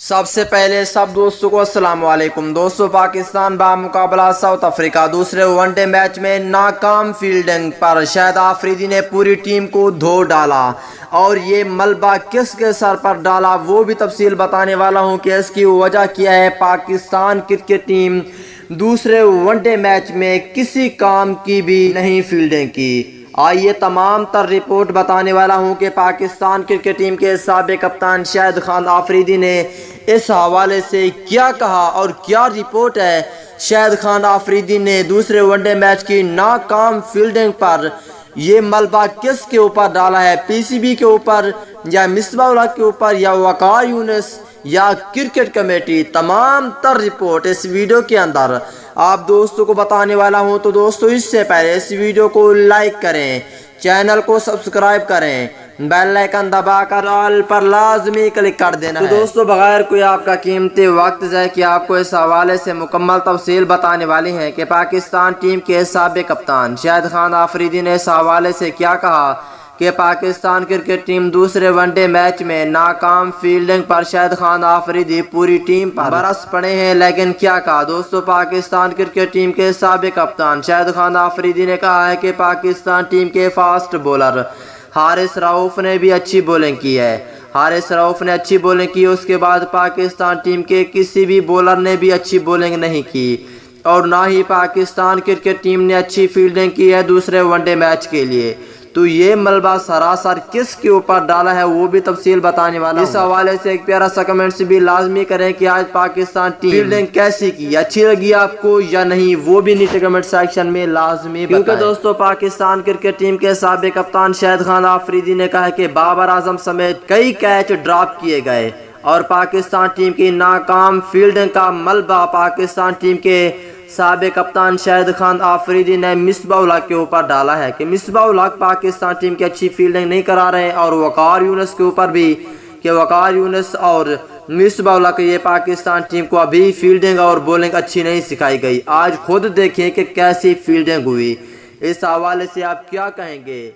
سب سے پہلے سب دوستوں کو السلام علیکم دوستوں۔ پاکستان بمقابلہ ساؤتھ افریقہ دوسرے ون ڈے میچ میں ناکام فیلڈنگ پر شاہد آفریدی نے پوری ٹیم کو دھو ڈالا، اور یہ ملبہ کس کے سر پر ڈالا وہ بھی تفصیل بتانے والا ہوں کہ اس کی وجہ کیا ہے۔ پاکستان کرکٹ ٹیم دوسرے ون ڈے میچ میں کسی کام کی بھی نہیں فیلڈنگ کی۔ آئیے تمام تر رپورٹ بتانے والا ہوں کہ پاکستان کرکٹ ٹیم کے سابق کپتان شاہد آفریدی نے اس حوالے سے کیا کہا اور کیا رپورٹ ہے۔ شاہد آفریدی نے دوسرے ون ڈے میچ کی ناکام فیلڈنگ پر یہ ملبہ کس کے اوپر ڈالا ہے؟ پی سی بی کے اوپر یا مصباح الحق کے اوپر یا وقار یونس یا کرکٹ کمیٹی؟ تمام تر رپورٹ اس ویڈیو کے اندر آپ دوستوں کو بتانے والا ہوں۔ تو دوستو اس سے پہلے اس ویڈیو کو لائک کریں، چینل کو سبسکرائب کریں، بیل آئیکن دبا کر آل پر لازمی کلک کر دینا ہے۔ تو دوستو بغیر کوئی آپ کا قیمتی وقت ضائع کیے آپ کو اس حوالے سے مکمل تفصیل بتانے والی ہیں کہ پاکستان ٹیم کے سابق کپتان شاہد آفریدی نے اس حوالے سے کیا کہا کہ پاکستان کرکٹ ٹیم دوسرے ون ڈے میچ میں ناکام فیلڈنگ پر شاہد آفریدی پوری ٹیم پر برس پڑے ہیں۔ لیکن کیا کہا دوستو؟ پاکستان کرکٹ ٹیم کے سابق کپتان شاہد آفریدی نے کہا ہے کہ پاکستان ٹیم کے فاسٹ بولر حارث رؤف نے بھی اچھی بولنگ کی ہے۔ حارث رؤف نے اچھی بولنگ کی، اس کے بعد پاکستان ٹیم کے کسی بھی بولر نے بھی اچھی بولنگ نہیں کی، اور نہ ہی پاکستان کرکٹ ٹیم نے اچھی فیلڈنگ کی ہے دوسرے ون ڈے میچ کے لیے۔ تو یہ ملبہ سراسر کس کے اوپر ڈالا ہے وہ بھی تفصیل بتانے والا ہوں۔ اس حوالے سے ایک پیارا سا کمنٹس بھی لازمی کریں کہ آج پاکستان ٹیم فیلڈنگ کیسی کی، اچھی لگی آپ کو یا نہیں، وہ بھی نیچے کمنٹ سیکشن میں لازمی بتائیں۔ کیونکہ دوستو پاکستان کرکٹ ٹیم کے سابق کپتان شاہد آفریدی نے کہا کہ بابر اعظم سمیت کئی کیچ ڈراپ کیے گئے، اور پاکستان ٹیم کی ناکام فیلڈنگ کا ملبہ پاکستان ٹیم کے سابق کپتان شاہد آفریدی نے مصباح الحق کے اوپر ڈالا ہے کہ مصباح الحق پاکستان ٹیم کی اچھی فیلڈنگ نہیں کرا رہے، اور وقار یونس کے اوپر بھی کہ وقار یونس اور مصباح الحق یہ پاکستان ٹیم کو ابھی فیلڈنگ اور بولنگ اچھی نہیں سکھائی گئی۔ آج خود دیکھیں کہ کیسی فیلڈنگ ہوئی۔ اس حوالے سے آپ کیا کہیں گے؟